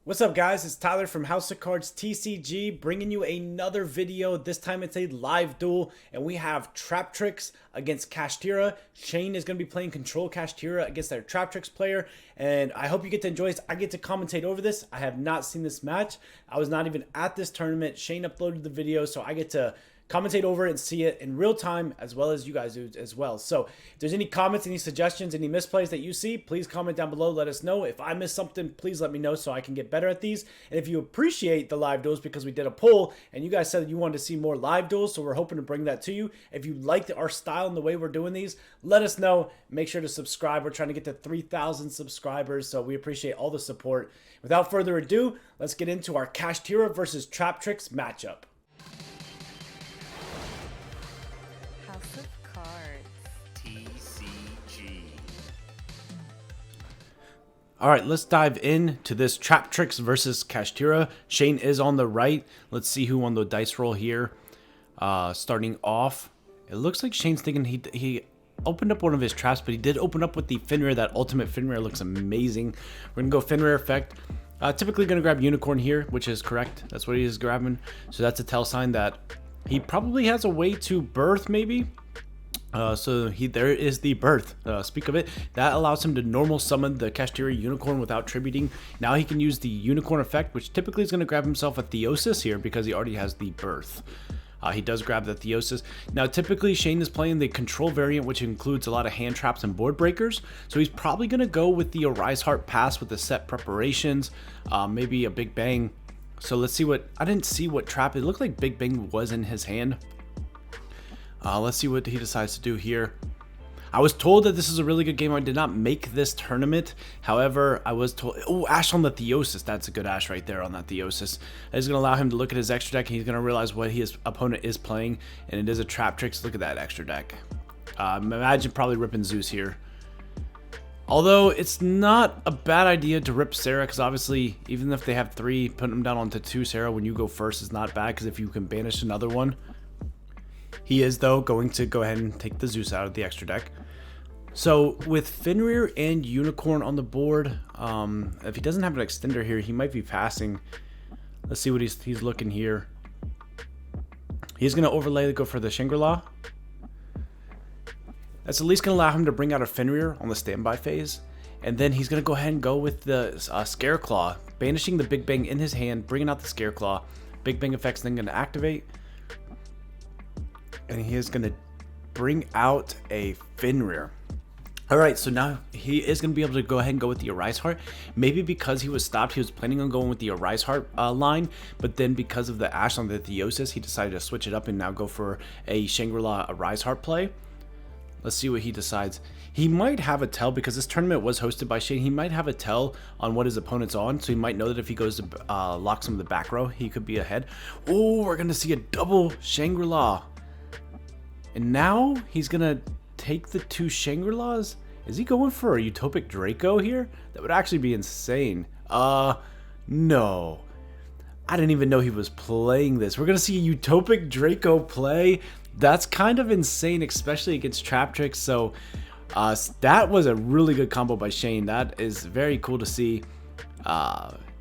What's up, guys? It's Tyler from House of Cards TCG bringing you another video. This time it's a live duel and we have Traptrix against Kashtira. Shane is going to be playing Control Kashtira against their Traptrix player, and I hope you get to enjoy this. I get to commentate over this. I have not seen this match. I was not even at this tournament. Shane uploaded the video, so I get to commentate over it and see it in real time, as well as you guys do as well. So if there's any comments, any suggestions, any misplays that you see, please comment down below. Let us know. If I missed something, please let me know so I can get better at these. And if you appreciate the live duels, because we did a poll and you guys said that you wanted to see more live duels, so we're hoping to bring that to you. If you liked our style and the way we're doing these, let us know. Make sure to subscribe. We're trying to get to 3,000 subscribers, so we appreciate all the support. Without further ado, let's get into our Kashtira versus Traptrix matchup. House of Cards TCG. All right, let's dive into this Traptrix versus Kashtira. Shane is on the right. Let's see who won the dice roll here. Starting off, it looks like Shane's thinking he opened up one of his traps, but he did open up with the Fenrir. That ultimate Fenrir looks amazing. We're gonna go Fenrir effect. Typically gonna grab Unicorn here, which is correct. That's what he is grabbing. So that's a tell sign that he probably has a way to birth, maybe. There is the birth. Speak of it, that allows him to normal summon the Kashtira Unicorn without tributing. Now he can use the Unicorn effect, which typically is going to grab himself a Theosis here because he already has the birth. He does grab the Theosis. Now, typically, Shane is playing the control variant, which includes a lot of hand traps and board breakers. So he's probably going to go with the Arise Heart pass with the set preparations, maybe a Big Bang. So let's see what, I didn't see what trap, it looked like Big Bang was in his hand. Let's see what he decides to do here. I was told that this is a really good game. I did not make this tournament. However, I was told, oh, Ash on the Theosis. That's a good Ash right there on that Theosis. It's going to allow him to look at his extra deck, and he's going to realize what his opponent is playing, and it is a Traptrix. Look at that extra deck. Imagine probably ripping Zeus here. Although, it's not a bad idea to rip Sarah, because obviously, even if they have 3, putting them down onto 2 Sarah when you go first is not bad, because if you can banish another one. He is, though, going to go ahead and take the Zeus out of the extra deck. So, with Fenrir and Unicorn on the board, if he doesn't have an extender here, he might be passing. Let's see what he's looking here. He's going to overlay, go for the Shangri-La. That's at least going to allow him to bring out a Fenrir on the standby phase. And then he's going to go ahead and go with the Scareclaw, banishing the Big Bang in his hand, bringing out the Scareclaw. Big Bang effect's then going to activate. And he is going to bring out a Fenrir. Alright, so now he is going to be able to go ahead and go with the Arise Heart. Maybe because he was stopped, he was planning on going with the Arise Heart line. But then because of the Ash on the Theosis, he decided to switch it up and now go for a Shangri-La Arise Heart play. Let's see what he decides. He might have a tell, because this tournament was hosted by Shane. He might have a tell on what his opponent's on, so he might know that if he goes to lock some of the back row, he could be ahead. Oh, we're going to see a double Shangri-La. And now he's going to take the 2 Shangri-Las? Is he going for a Utopic Draco here? That would actually be insane. No. I didn't even know he was playing this. We're going to see a Utopic Draco play. That's kind of insane, especially against Traptrix. So that was a really good combo by Shane. That is very cool to see.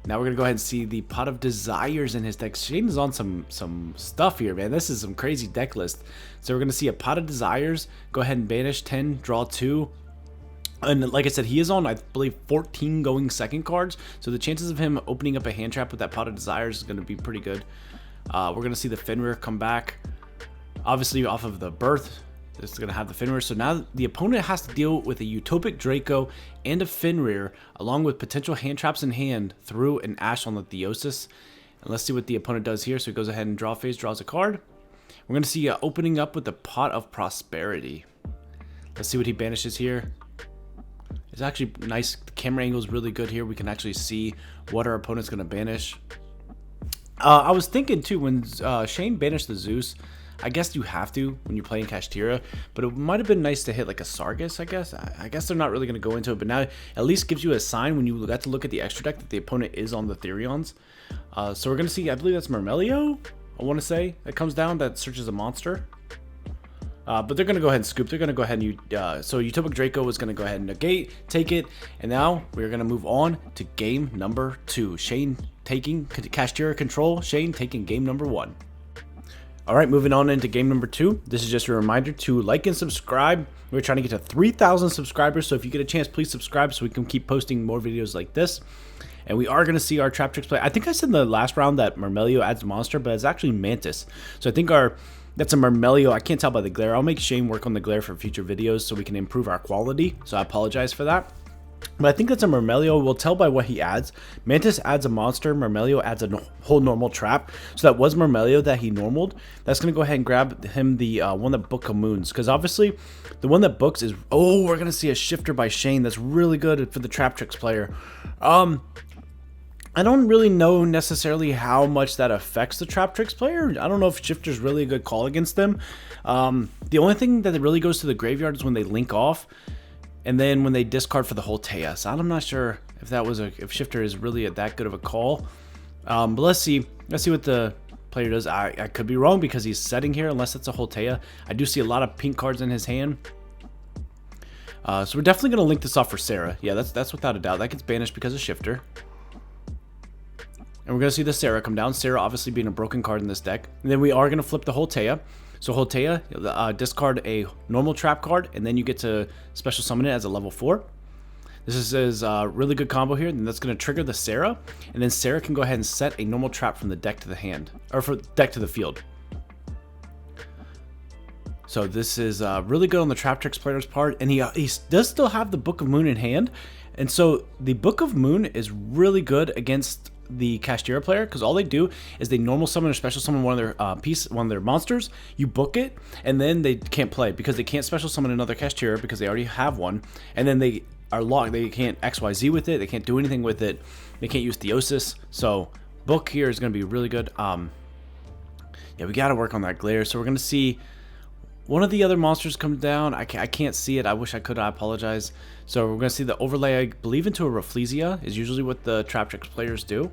Now we're going to go ahead and see the Pot of Desires in his deck. Shane is on some stuff here, man. This is some crazy deck list. So we're going to see a Pot of Desires. Go ahead and banish 10, draw 2. And like I said, he is on, I believe, 14 going second cards. So the chances of him opening up a hand trap with that Pot of Desires is going to be pretty good. We're going to see the Fenrir come back. Obviously, off of the birth, this is going to have the Fenrir. So now the opponent has to deal with a Utopic Draco and a Fenrir, along with potential hand traps in hand through an Ash on the Theosis. And let's see what the opponent does here. So he goes ahead and draw phase, draws a card. We're going to see opening up with the Pot of Prosperity. Let's see what he banishes here. It's actually nice. The camera angle is really good here. We can actually see what our opponent's going to banish. I was thinking, too, when Shane banished the Zeus, I guess you have to when you're playing Kashtira, but it might have been nice to hit like a Sargus, I guess. I guess they're not really going to go into it, but now at least gives you a sign when you got to look at the extra deck that the opponent is on the Therions. So we're going to see, I believe that's Mermelio, I want to say, that comes down, that searches a monster. But they're going to go ahead and scoop. They're going to go ahead and... so Utopic Draco was going to go ahead and negate, take it. And now we're going to move on to game number 2. Shane taking Kashtira control. Shane taking game number 1. Alright, moving on into game number 2. This is just a reminder to like and subscribe. We're trying to get to 3,000 subscribers. So if you get a chance, please subscribe so we can keep posting more videos like this. And we are going to see our Traptrix play. I think I said in the last round that Mermelio adds monster, but it's actually Mantis. So I think that's a Mermelio. I can't tell by the glare. I'll make Shane work on the glare for future videos so we can improve our quality. So I apologize for that. But I think that's a Mermelio. We'll tell by what he adds. Mantis adds a monster. Mermelio adds a whole normal trap. So that was Mermelio that he normaled. That's going to go ahead and grab him the one that book of moons. Because obviously the one that books is... Oh, we're going to see a shifter by Shane. That's really good for the Traptrix player. I don't really know necessarily how much that affects the Traptrix player. I don't know if Shifter's really a good call against them. The only thing that really goes to the graveyard is when they link off, and then when they discard for the whole Teia. So I'm not sure if if Shifter is really that good of a call. But let's see what the player does. I could be wrong because he's setting here, unless it's a whole Teia. I do see a lot of pink cards in his hand. So we're definitely going to link this off for Sarah. Yeah, that's without a doubt. That gets banished because of Shifter. And we're going to see the Sarah come down. Sarah obviously being a broken card in this deck. And then we are going to flip the Holtea. So Holtea, discard a normal trap card, and then you get to special summon it as a level 4. This is a really good combo here, and that's going to trigger the Sarah. And then Sarah can go ahead and set a normal trap from the deck to the hand, or from deck to the field. So this is really good on the Traptrix player's part. And he does still have the Book of Moon in hand. And so the Book of Moon is really good against the Kashtira player, because all they do is they normal summon or special summon one of their monsters. You book it, and then they can't play because they can't special summon another Kashtira because they already have one, and then they are locked. They can't XYZ with it. They can't do anything with it. They can't use Theosis. So book here is going to be really good. Yeah, we got to work on that glare. So we're going to see one of the other monsters come down. I can't see it. I wish I could. I apologize. So we're going to see the overlay, I believe, into a Rafflesia is usually what the Traptrix players do.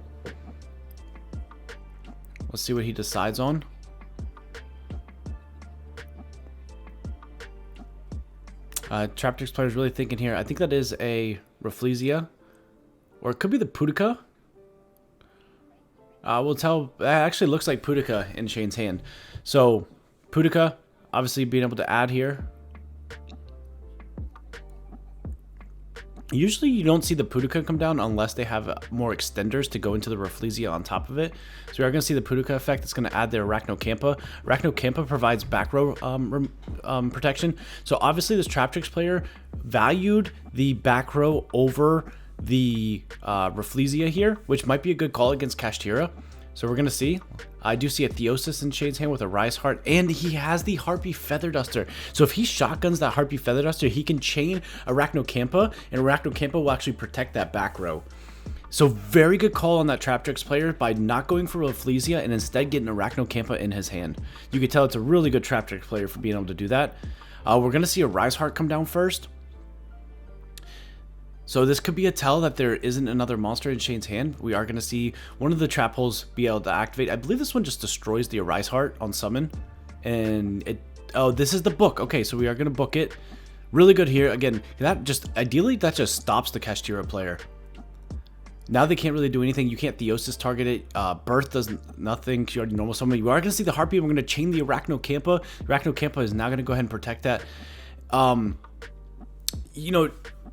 Let's see what he decides on. Traptrix players really thinking here. I think that is a Rafflesia. Or it could be the p.u.n.k. We'll tell. It actually looks like p.u.n.k. in Shane's hand. So p.u.n.k. obviously being able to add here. Usually you don't see the p.u.n.k. come down unless they have more extenders to go into the Rafflesia on top of it. So we are going to see the p.u.n.k. effect. It's going to add their Arachno-Kampa. Arachno-Kampa provides back row protection. So obviously this Traptrix player valued the back row over the Rafflesia here, which might be a good call against Kashtira. So we're going to see. I do see a Theosis in Shane's hand with a Rise Heart, and he has the Harpy Feather Duster. So if he shotguns that Harpy Feather Duster, he can chain Arachno-Kampa, and Arachno-Kampa will actually protect that back row. So very good call on that Traptrix player by not going for Rafflesia and instead getting Arachno-Kampa in his hand. You can tell it's a really good Traptrix player for being able to do that. We're going to see a Rise Heart come down first. So this could be a tell that there isn't another monster in Shane's hand. We are going to see one of the trap holes be able to activate. I believe this one just destroys the Arise Heart on summon. And it... Oh, this is the book. Okay, so we are going to book it. Really good here. Again, that just... Ideally, that just stops the Kashtira player. Now they can't really do anything. You can't Theosis target it. Birth does nothing. She already normal summon. You are going to see the Harpy. And we're going to chain the Arachno-Kampa. Arachno-Kampa is now going to go ahead and protect that. You know...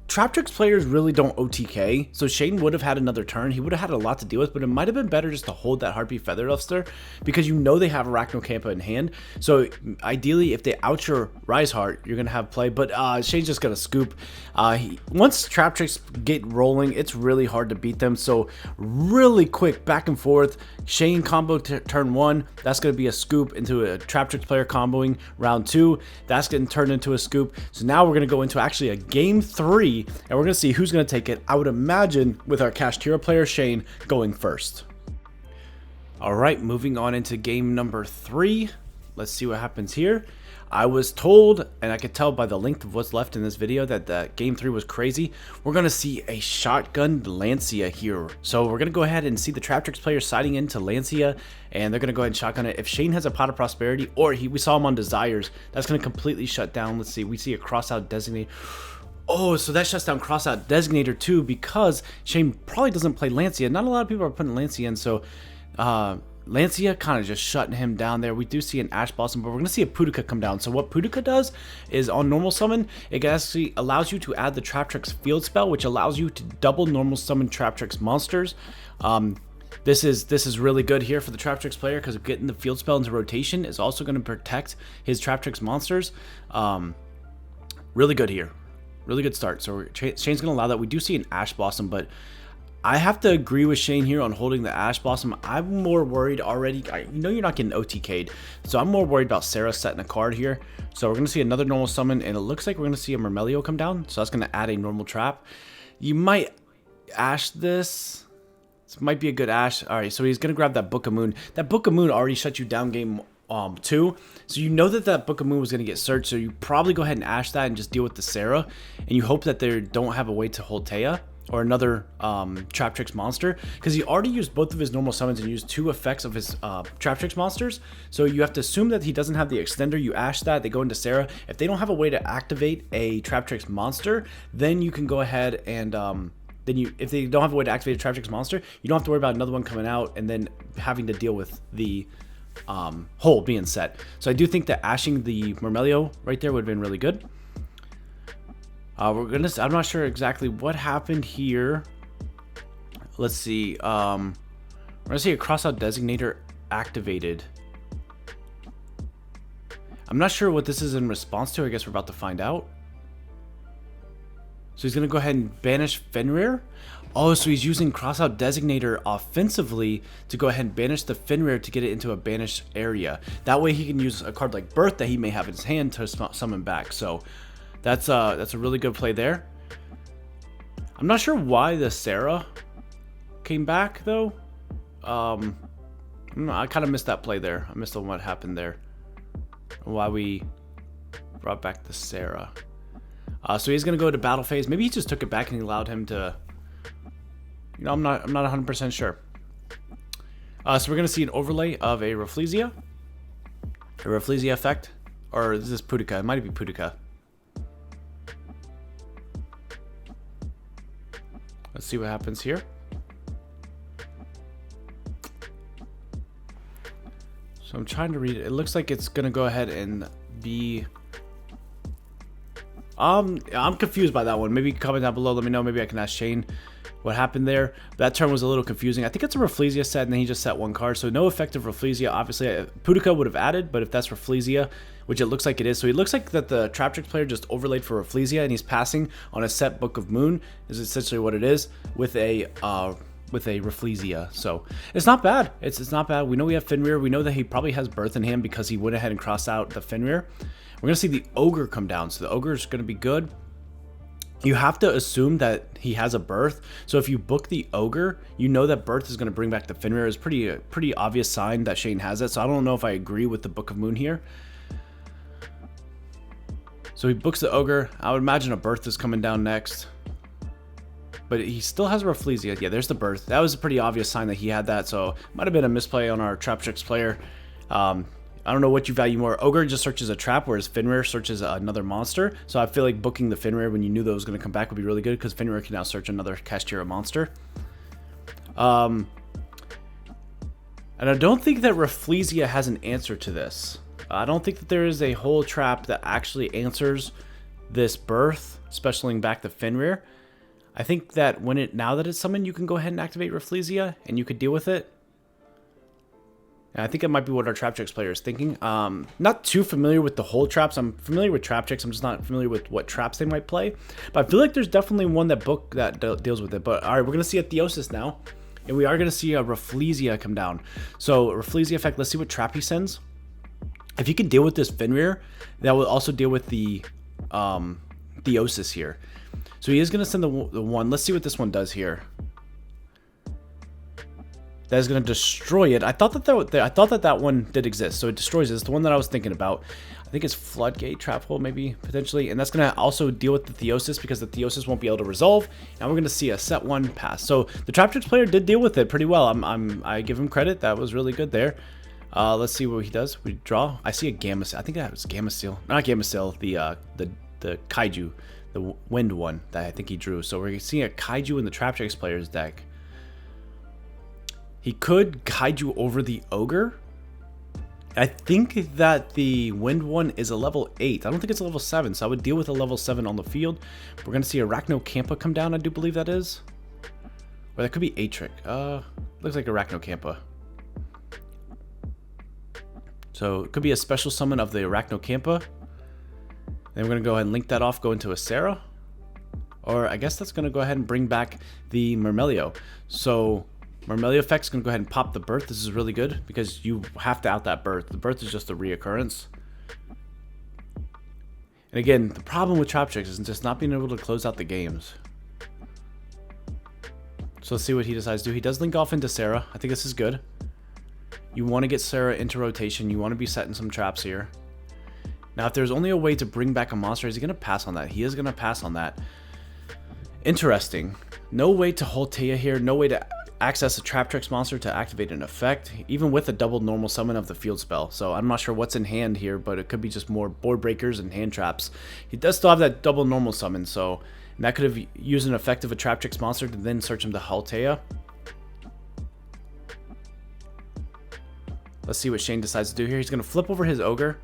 Traptrix players really don't OTK, so Shane would have had another turn. He would have had a lot to deal with, but it might have been better just to hold that Harpy Feather Duster because you know they have Arachno-Kampa in hand. So ideally, if they out your Rise Heart, you're going to have play, but Shane's just going to scoop. Once Traptrix get rolling, it's really hard to beat them, so really quick back and forth. Shane combo turn 1, that's going to be a scoop into a Traptrix player comboing round 2. That's getting turned into a scoop. So now we're going to go into actually a game 3. And we're going to see who's going to take it. I would imagine with our Kashtira player, Shane, going first. Alright, moving on into game number 3. Let's see what happens here. I was told, and I could tell by the length of what's left in this video, that game 3 was crazy. We're going to see a shotgun Lancia here. So we're going to go ahead and see the Traptrix player siding into Lancia, and they're going to go ahead and shotgun it. If Shane has a Pot of Prosperity, or we saw him on Desires, that's going to completely shut down. Let's see, we see a Crossout Designator. Oh, so that shuts down Crossout Designator too, because Shane probably doesn't play Lancia. Not a lot of people are putting Lancia in, so Lancia kind of just shutting him down there. We do see an Ash Blossom, but we're going to see a p.u.n.k come down. So what p.u.n.k does is on normal summon, it actually allows you to add the Traptrix field spell, which allows you to double normal summon Traptrix monsters. This is really good here for the Traptrix player, because getting the field spell into rotation is also going to protect his Traptrix monsters. Really good here. Really good start. So Shane's going to allow that. We do see an Ash Blossom, but I have to agree with Shane here on holding the Ash Blossom. I'm more worried already. You know you're not getting OTK'd, so I'm more worried about Sarah setting a card here. So we're going to see another normal summon, and it looks like we're going to see a Myrmelio come down. So that's going to add a normal trap. You might Ash this. This might be a good Ash. All right, so he's going to grab that Book of Moon. That Book of Moon already shut you down game 2, so you know that Book of Moon was going to get searched, so you probably go ahead and Ash that and just deal with the Sarah, and you hope that they don't have a way to hold Taya or another Traptrix monster, because he already used both of his normal summons and used 2 effects of his Traptrix monsters. So you have to assume that he doesn't have the extender. You Ash that, they go into Sarah. If they don't have a way to activate a Traptrix monster, then you can go ahead and if they don't have a way to activate a Traptrix monster, you don't have to worry about another one coming out and then having to deal with the hole being set. So I do think that ashing the Myrmelio right there would have been really good. I'm not sure exactly what happened here. Let's see. We're gonna see a Crossout Designator activated. I'm not sure what this is in response to. I guess we're about to find out. So he's gonna go ahead and banish Fenrir. Oh, so he's using Crossout Designator offensively to go ahead and banish the Fenrir to get it into a banished area. That way he can use a card like Birth that he may have in his hand to summon back. So that's a really good play there. I'm not sure why the Sarah came back though. I kind of missed that play there. I missed what happened there. Why we brought back the Sarah. So he's gonna go to battle phase. Maybe he just took it back and he allowed him to. You know, I'm not 100% sure. So we're gonna see an overlay of a Rafflesia effect, or is this p.u.n.k? It might be p.u.n.k. Let's see what happens here. So I'm trying to read it. It looks like it's gonna go ahead and be. I'm confused by that one. Maybe comment down below. Let me know. Maybe I can ask Shane what happened there. That turn was a little confusing. I think it's a Rafflesia set, and then he just set 1 card. So no effective Rafflesia. Obviously, p.u.n.k would have added, but if that's Rafflesia, which it looks like it is. So it looks like that the Traptrix player just overlaid for Rafflesia, and he's passing on a set Book of Moon, is essentially what it is, with a Rafflesia. So it's not bad. It's not bad. We know we have Fenrir. We know that he probably has Birth in him because he went ahead and crossed out the Fenrir. We're going to see the Ogre come down. So the Ogre is going to be good. You have to assume that he has a Birth. So if you book the Ogre, you know that Birth is going to bring back the Fenrir. It's pretty obvious sign that Shane has it. So I don't know if I agree with the Book of Moon here. So he books the Ogre. I would imagine a Birth is coming down next. But he still has a Rafflesia. Yeah, there's the Birth. That was a pretty obvious sign that he had that. So it might have been a misplay on our Traptrix player. I don't know what you value more. Ogre just searches a trap, whereas Fenrir searches another monster. So I feel like booking the Fenrir when you knew that was going to come back would be really good, because Fenrir can now search another Kashtira monster. And I don't think that Rafflesia has an answer to this. I don't think that there is a whole trap that actually answers this Birth, specialing back the Fenrir. I think that now that it's summoned, you can go ahead and activate Rafflesia, and you could deal with it. And I think it might be what our Traptrix player is thinking. Not too familiar with the whole traps. I'm familiar with Traptrix. I'm just not familiar with what traps they might play. But I feel like there's definitely one that deals with it. But all right, we're going to see a Theosis now. And we are going to see a Rafflesia come down. So Rafflesia effect, let's see what trap he sends. If he can deal with this Fenrir, that will also deal with the Theosis here. So he is going to send the one. Let's see what this one does here. that is going to destroy it. I thought that one did exist, so it destroys it. It's the one that I was thinking about. I think it's Floodgate Trap Hole, maybe, potentially. And that's going to also deal with the Theosis, because the Theosis won't be able to resolve. Now we're going to see a set 1 pass. So the Traptrix player did deal with it pretty well. I give him credit. That was really good there. Let's see what he does. We draw. I see a Gamma Seal. I think that was Gamma Seal. Not Gamma Seal, the Kaiju, the wind one that I think he drew. So we're seeing a Kaiju in the Traptrix player's deck. He could Kaiju over the Ogre. I think that the wind one is a level 8. I don't think it's a level 7, so I would deal with a level 7 on the field. We're going to see Arachnocampa come down, I do believe that is. Or that could be Atric. Looks like Arachnocampa. So it could be a special summon of the Arachnocampa. Then we're going to go ahead and link that off, go into a Sarah. Or I guess that's going to go ahead and bring back the Myrmelio. So Myrmelio effect's going to go ahead and pop the Birth. This is really good because you have to out that Birth. The Birth is just a reoccurrence. And again, the problem with Traptrix is just not being able to close out the games. So let's see what he decides to do. He does link off into Sarah. I think this is good. You want to get Sarah into rotation. You want to be setting some traps here. Now, if there's only a way to bring back a monster, is he going to pass on that? He is going to pass on that. Interesting. No way to hold Taya here. No way to access a Traptrix monster to activate an effect, even with a double normal summon of the field spell. So I'm not sure what's in hand here, but it could be just more board breakers and hand traps. He does still have that double normal summon, so that could have used an effect of a Traptrix monster to then search him to Haltea. Let's see what Shane decides to do here. He's going to flip over his Ogre.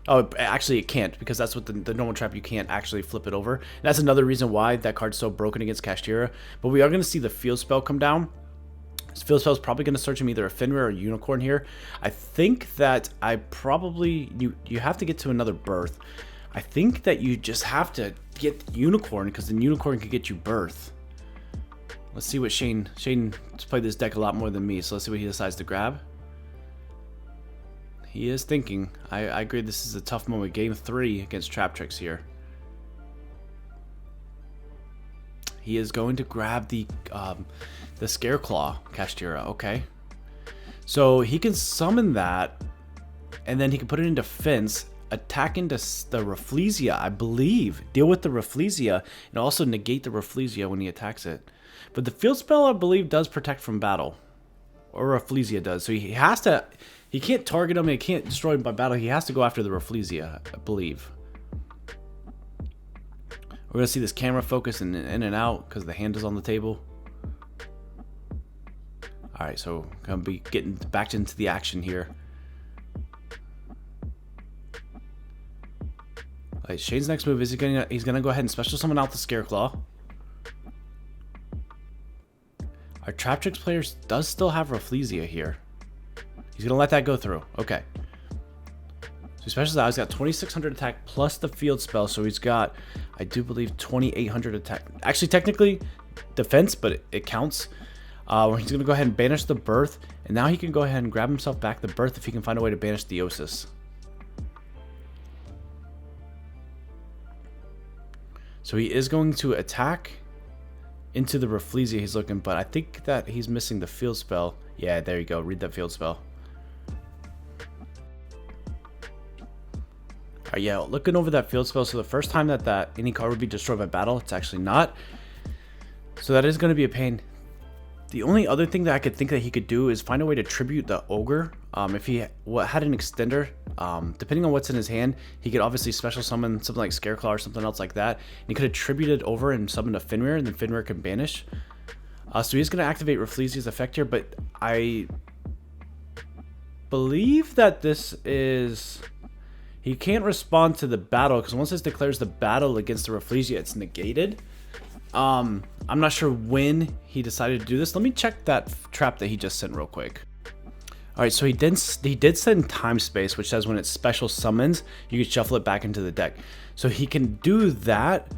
Oh, actually it can't, because that's what the normal trap, you can't actually flip it over. And that's another reason why that card's so broken against Kashtira. But we are going to see the field spell come down. This field spell is probably going to search him either a Fenrir or a Unicorn here. I think that you have to get to another Birth. I think that you just have to get Unicorn, because the Unicorn could get you Birth. Let's see what Shane's played this deck a lot more than me, so let's see what he decides to grab. He is thinking. I agree this is a tough moment. Game 3 against Traptrix here. He is going to grab the Scareclaw Kashtira. Okay. So he can summon that, and then he can put it in defense, attack into the Rafflesia, I believe. Deal with the Rafflesia, and also negate the Rafflesia when he attacks it. But the field spell, I believe, does protect from battle. Or Rafflesia does. So he has to... He can't target him, and he can't destroy him by battle. He has to go after the Rafflesia, I believe. We're going to see this camera focus in and out because the hand is on the table. Alright, so going to be getting back into the action here. Alright, Shane's next move is he's going to go ahead and special summon out the Scareclaw. Our Traptrix players does still have Rafflesia here. He's going to let that go through. Okay. So special out. He's got 2,600 attack plus the field spell. So he's got, I do believe, 2,800 attack. Actually, technically, defense, but it counts. He's going to go ahead and banish the Birth. And now he can go ahead and grab himself back the Birth if he can find a way to banish Theosis. So he is going to attack into the Rafflesia he's looking. But I think that he's missing the field spell. Yeah, there you go. Read that field spell. Yeah, looking over that field spell, so the first time that any card would be destroyed by battle, it's actually not. So that is going to be a pain. The only other thing that I could think that he could do is find a way to tribute the Ogre. If he had an extender, depending on what's in his hand, he could obviously special summon something like Scareclaw or something else like that. And he could have tributed over and summoned a Fenrir, and then Fenrir can banish. So he's going to activate Rafflesia's effect here, but I believe that this is... He can't respond to the battle, because once it declares the battle against the Rafflesia, it's negated. I'm not sure when he decided to do this. Let me check that trap that he just sent real quick. Alright, so he did send Time Space, which says when it special summons, you can shuffle it back into the deck. So he can do that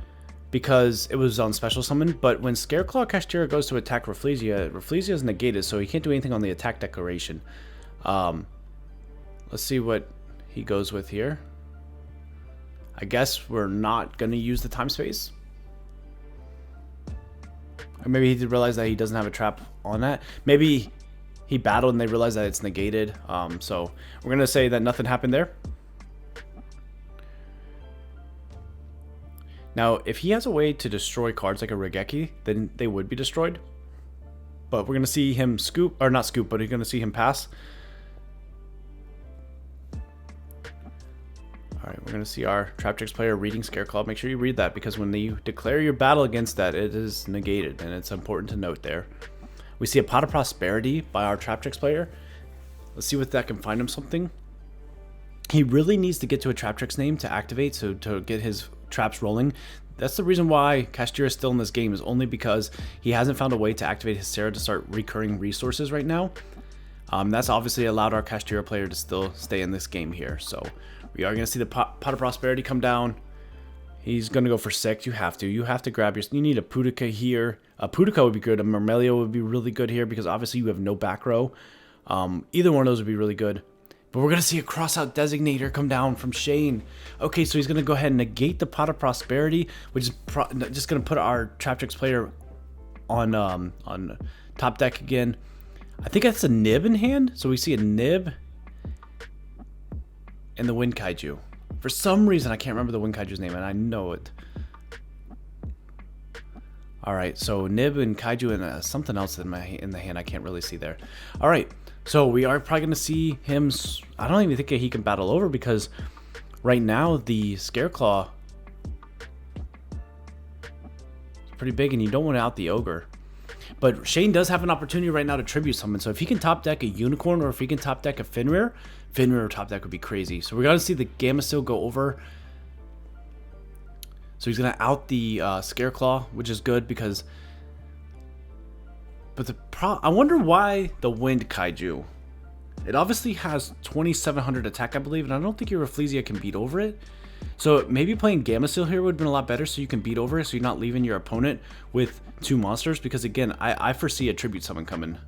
because it was on special summon, but when Scareclaw Kashtira goes to attack Rafflesia, Rafflesia is negated, so he can't do anything on the attack declaration. Let's see what he goes with here. I guess we're not going to use the Time Space. Or maybe he did realize that he doesn't have a trap on that. Maybe he battled and they realized that it's negated. So we're gonna say that nothing happened there. Now, if he has a way to destroy cards like a Regeki, then they would be destroyed. But we're going to see him scoop, or not scoop, but we're going to see him pass. Alright, we're going to see our Traptrix player reading Scareclaw. Make sure you read that, because when you declare your battle against that, it is negated, and it's important to note there. We see a Pot of Prosperity by our Traptrix player. Let's see if that can find him something. He really needs to get to a Traptrix name to activate, so to get his traps rolling. That's the reason why Kashtira is still in this game, is only because he hasn't found a way to activate his Sarah to start recurring resources right now. That's obviously allowed our Kashtira player to still stay in this game here. So we are going to see the Pot of Prosperity come down. He's going to go for 6. You have to grab your... You need a p.u.n.k here. A p.u.n.k would be good. A Myrmelio would be really good here, because obviously you have no back row. Either one of those would be really good. But we're going to see a cross-out designator come down from Shane. Okay, so he's going to go ahead and negate the Pot of Prosperity, which is just going to put our Traptrix player on top deck again. I think that's a Nib in hand. So we see a Nib and the Wind Kaiju. For some reason, I can't remember the Wind Kaiju's name, and I know it. Alright, so Nib and Kaiju and something else in the hand I can't really see there. Alright. So we are probably going to see him... I don't even think he can battle over, because right now the Scareclaw is pretty big and you don't want to out the Ogre. But Shane does have an opportunity right now to tribute summon. So if he can top deck a Unicorn, or if he can top deck a Fenrir top deck would be crazy. So we're going to see the Gamecill go over. So he's going to out the Scareclaw, which is good, because... But I wonder why the Wind Kaiju. It obviously has 2700 attack, I believe, and I don't think your Rafflesia can beat over it. So maybe playing Gamecill here would have been a lot better, so you can beat over it, so you're not leaving your opponent with 2 monsters. Because again, I foresee a tribute summon coming.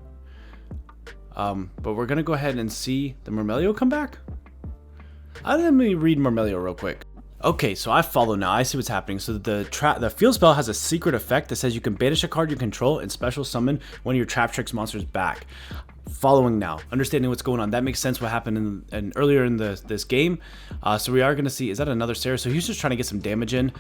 But we're gonna go ahead and see the Myrmelio come back. Let me read Myrmelio real quick. Okay, so I follow now. I see what's happening. So the field spell has a secret effect that says you can banish a card you control and special summon one of your Traptrix monsters back. Following now, understanding what's going on. That makes sense what happened in earlier in this game. So we are going to see, is that another Sarah? So he's just trying to get some damage in.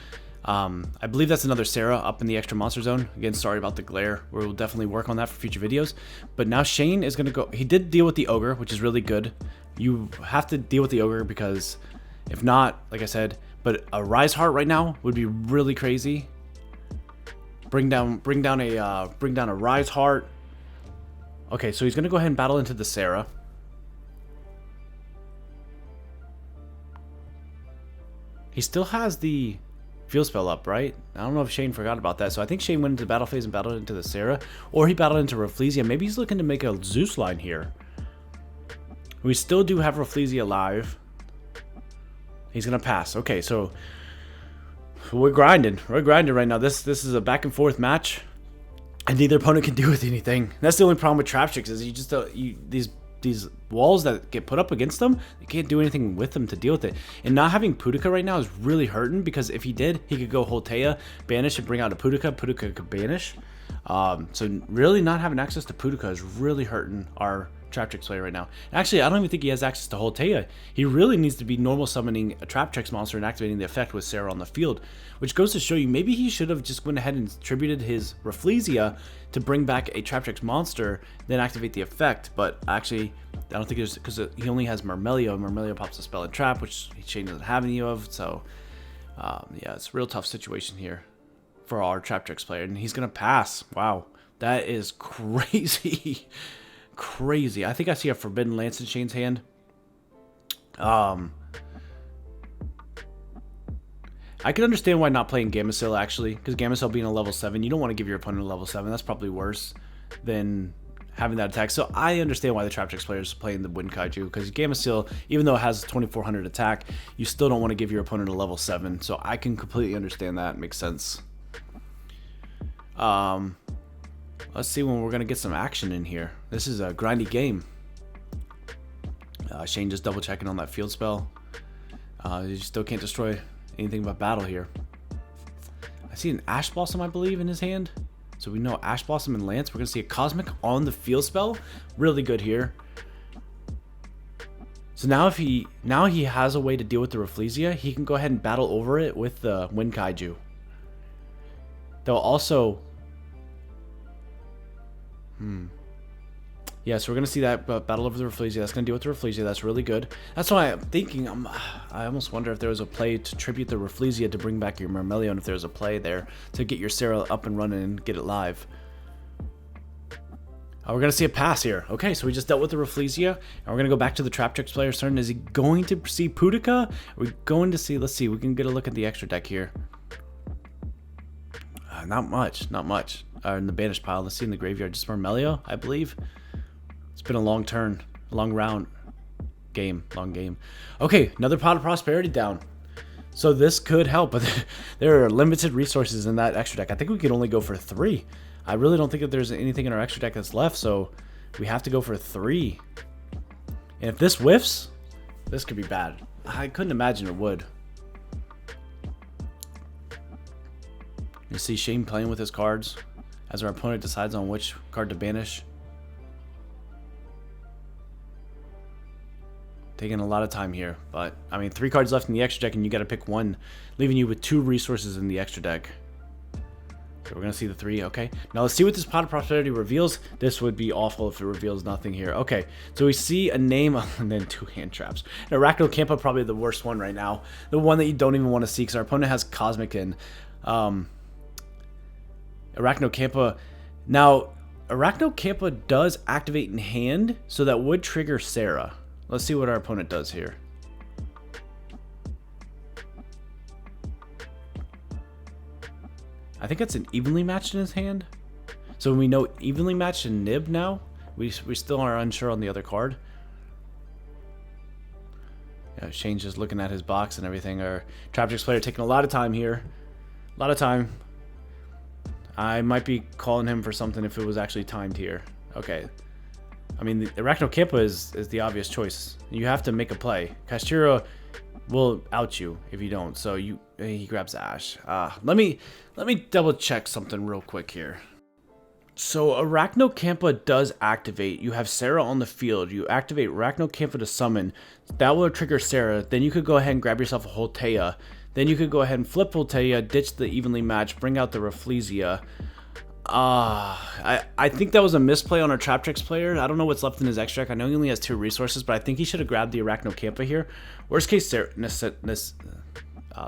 I believe that's another Sarah up in the extra monster zone. Again, sorry about the glare. We'll definitely work on that for future videos. But now Shane is going to go. He did deal with the Ogre, which is really good. You have to deal with the Ogre, because if not, like I said... But a Rise Heart right now would be really crazy. Bring down a Rise Heart. Okay, so he's gonna go ahead and battle into the Sarah. He still has the field spell up, right? I don't know if Shane forgot about that. So I think Shane went into battle phase and battled into the Sarah, or he battled into Rafflesia. Maybe he's looking to make a Zeus line here. We still do have Rafflesia alive. He's gonna pass. Okay, so we're grinding. We're grinding right now. This is a back and forth match, and neither opponent can do with anything. That's the only problem with Traptrix, is you just these walls that get put up against them, they can't do anything with them to deal with it. And not having p.u.n.k right now is really hurting, because if he did, he could go Holtea, banish, and bring out a p.u.n.k. p.u.n.k could banish. So really not having access to p.u.n.k is really hurting our Traptrix player right now. Actually, I don't even think he has access to Holtea. He really needs to be normal summoning a Traptrix monster and activating the effect with Sarah on the field, which goes to show you maybe he should have just went ahead and tributed his Rafflesia to bring back a Traptrix monster, then activate the effect. But actually, I don't think it's because he only has Myrmelio. Myrmelio pops a spell and trap, which Shane doesn't have any of. So yeah, it's a real tough situation here for our Traptrix player, and he's gonna pass. Wow, that is crazy. Crazy. I think I see a Forbidden Lance in Shane's hand. I can understand why not playing Gamecill, actually, because Gamecill being a level 7, you don't want to give your opponent a level 7. That's probably worse than having that attack. So I understand why the Traptrix player is playing the Wind Kaiju, because Gamecill, even though it has 2400 attack, you still don't want to give your opponent a level 7. So I can completely understand that. It makes sense. Let's see when we're going to get some action in here. This is a grindy game. Shane just double checking on that field spell. You still can't destroy anything but battle here. I see an Ash Blossom, I believe, in his hand. So we know Ash Blossom and Lance. We're going to see a Cosmic on the field spell. Really good here. So now if he has a way to deal with the Rafflesia, he can go ahead and battle over it with the Wind Kaiju. They'll also... Yeah, so we're going to see that battle over the Rafflesia. That's going to deal with the Rafflesia. That's really good. That's why I'm thinking, I almost wonder if there was a play to tribute the Rafflesia to bring back your Mermelion, if there's a play there to get your Sarah up and running and get it live. We're going to see a pass here. Okay, so we just dealt with the Rafflesia, and we're going to go back to the Traptrix player's turn. Is he going to see p.u.n.k? Are we going to see... Let's see, we can get a look at the extra deck here. Not much. In the banished pile. Let's see in the graveyard. Just Mermelio, I believe. It's been a long turn. Long game. Okay, another Pot of Prosperity down. So this could help, but there are limited resources in that extra deck. I think we could only go for 3. I really don't think that there's anything in our extra deck that's left, so we have to go for 3. And if this whiffs, this could be bad. I couldn't imagine it would. You see Shane playing with his cards as our opponent decides on which card to banish. Taking a lot of time here, but I mean 3 cards left in the extra deck and you got to pick one, leaving you with 2 resources in the extra deck. So we're going to see the 3, okay. Now let's see what this Pot of Prosperity reveals. This would be awful if it reveals nothing here. Okay, so we see a name and then 2 hand traps. And Arachnocampa probably the worst one right now. The one that you don't even want to see because our opponent has Cosmic in. Arachnocampa. Now, Arachnocampa does activate in hand, so that would trigger Sarah. Let's see what our opponent does here. I think it's an evenly matched in his hand. So we know evenly matched in Nib now. We still are unsure on the other card. Yeah, Shane's just looking at his box and everything. Our Traptrix player taking a lot of time here. A lot of time. I might be calling him for something if it was actually timed here. Okay. I mean, the Arachnocampa is the obvious choice. You have to make a play. Kashtira will out you if you don't. So he grabs Ash. Let me double check something real quick here. So Arachnocampa does activate. You have Sarah on the field. You activate Arachnocampa to summon. That will trigger Sarah. Then you could go ahead and grab yourself a Holtea. Then you could go ahead and flip Holtea, ditch the evenly matched, bring out the Rafflesia. I think that was a misplay on our Traptrix player. I don't know what's left in his extract. I know he only has 2 resources, but I think he should have grabbed the Arachnocampa here. Worst case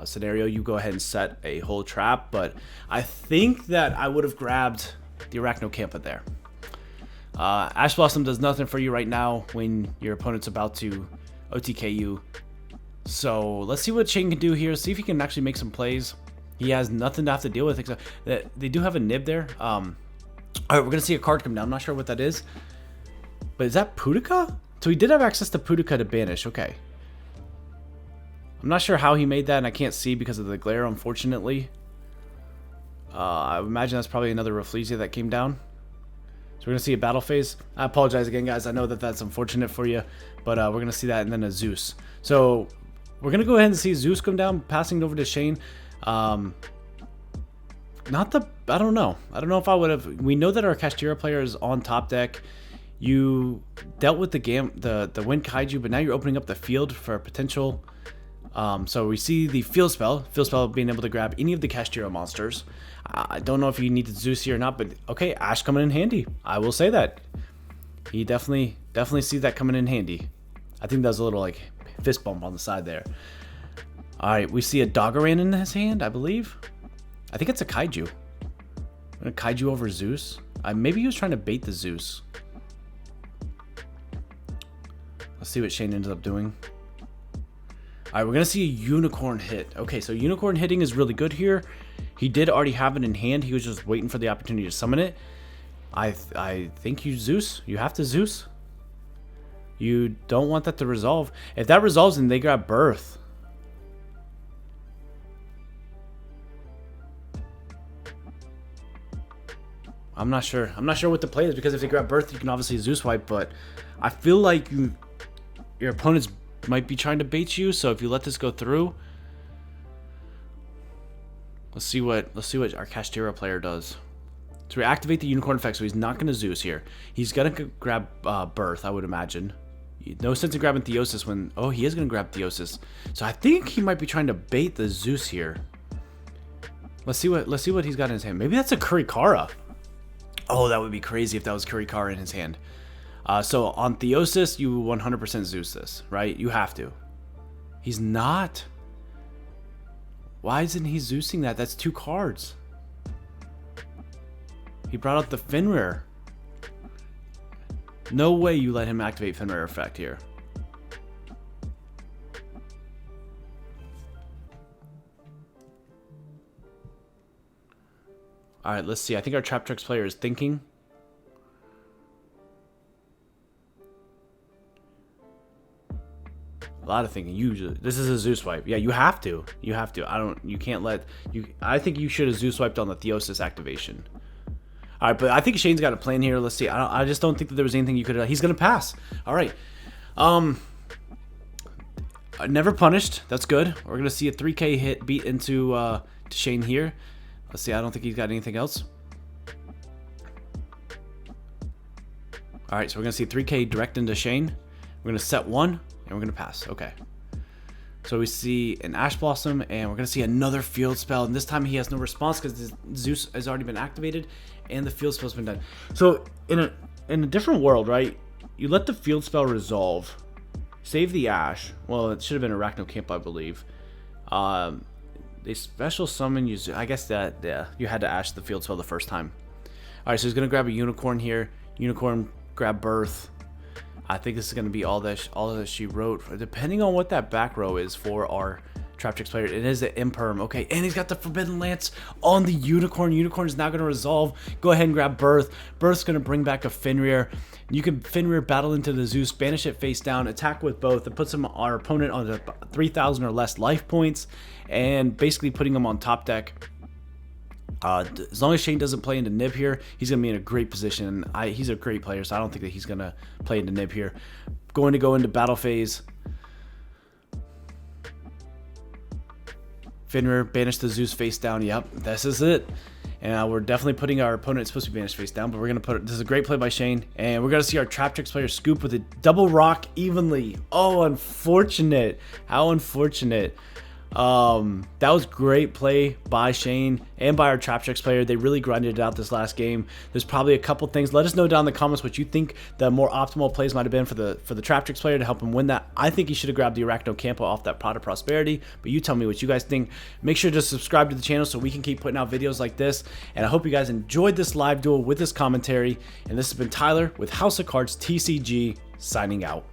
scenario, you go ahead and set a whole trap, but I think that I would have grabbed the Arachnocampa there. Ash Blossom does nothing for you right now when your opponent's about to OTK you. So let's see what Shane can do here. See if he can actually make some plays. He has nothing to have to deal with except that they do have a Nib there. All right, we're gonna see a card come down. I'm not sure what that is, but is that p.u.n.k? So he did have access to p.u.n.k to banish. Okay. I'm not sure how he made that, and I can't see because of the glare, unfortunately. I imagine that's probably another Rafflesia that came down. So we're gonna see a battle phase. I apologize again, guys. I know that that's unfortunate for you, but we're gonna see that, and then a Zeus. So we're gonna go ahead and see Zeus come down, passing it over to Shane. I don't know if I would have. We know that our Kashtira player is on top deck. You dealt with the Wind Kaiju, but now you're opening up the field for a potential. So we see the field spell being able to grab any of the Kashtira monsters. I don't know if you need Zeus here or not, but okay, Ash coming in handy. I will say that. He definitely sees that coming in handy. I think that was a little like fist bump on the side there. Alright, we see a Doggeran in his hand, I believe. I think it's a Kaiju. A Kaiju over Zeus. Maybe he was trying to bait the Zeus. Let's see what Shane ended up doing. Alright, we're going to see a Unicorn hit. Okay, so Unicorn hitting is really good here. He did already have it in hand. He was just waiting for the opportunity to summon it. I think you Zeus. You have to Zeus. You don't want that to resolve. If that resolves, then they grab Birth. I'm not sure. I'm not sure what the play is, because if they grab Birth, you can obviously Zeus wipe, but I feel like your opponents might be trying to bait you, so if you let this go through, let's see what our Kashtira player does. So we activate the unicorn effect, so he's not going to Zeus here. He's going to grab Birth, I would imagine. No sense in grabbing Theosis when... Oh, he is going to grab Theosis. So I think he might be trying to bait the Zeus here. Let's see what he's got in his hand. Maybe that's a Kurikara. Oh, that would be crazy if that was Kurikara in his hand. So on Theosis, you 100% Zeus this, right? You have to. He's not. Why isn't he Zeusing that? That's 2 cards. He brought out the Fenrir. No way you let him activate Fenrir effect here. Alright, let's see. I think our Traptrix player is thinking. A lot of thinking. Usually, this is a Zeus wipe. Yeah, you have to. You have to. You can't let you. I think you should have Zeus wiped on the Theosis activation. All right, but I think Shane's got a plan here. Let's see. I just don't think that there was anything you could. He's gonna pass. All right. Never punished. That's good. We're gonna see a 3K hit beat into to Shane here. Let's see. I don't think he's got anything else. All right, so we're gonna see 3K direct into Shane. We're gonna set 1, and we're gonna pass. Okay. So we see an Ash Blossom, and we're gonna see another field spell, and this time he has no response because Zeus has already been activated, and the field spell's been done. So in a different world, right? You let the field spell resolve, save the Ash. Well, it should have been Arachno Camp, I believe. They special summon you. I guess that yeah, you had to Ash the field spell the first time. All right, so he's gonna grab a Unicorn here. Unicorn grab Birth. I think this is going to be all that she wrote. Depending on what that back row is for our Traptrix player, it is an Imperm. Okay, and he's got the Forbidden Lance on the Unicorn. Unicorn is now going to resolve. Go ahead and grab Birth. Birth's going to bring back a Fenrir. You can Fenrir battle into the Zeus, banish it face down, attack with both. It puts our opponent on 3,000 or less life points, and basically putting him on top deck. As long as Shane doesn't play into Nib here, he's going to be in a great position. He's a great player, so I don't think that he's going to play into Nib here. Going to go into battle phase. Fenrir, banish the Zeus face down. Yep, this is it. And we're definitely putting our opponent, it's supposed to be banished face down, but we're going to put it. This is a great play by Shane. And we're going to see our Traptrix player scoop with a double rock evenly. Oh, unfortunate. How unfortunate. That was great play by Shane and by our Traptrix player. They really grinded it out this last game. There's probably a couple things. Let us know down in the comments what you think the more optimal plays might have been for the Traptrix player to help him win that. I think he should have grabbed the Arachno Campo off that Pot of Prosperity, but you tell me what you guys think. Make sure to subscribe to the channel so we can keep putting out videos like this. And I hope you guys enjoyed this live duel with this commentary. And this has been Tyler with House of Cards TCG signing out.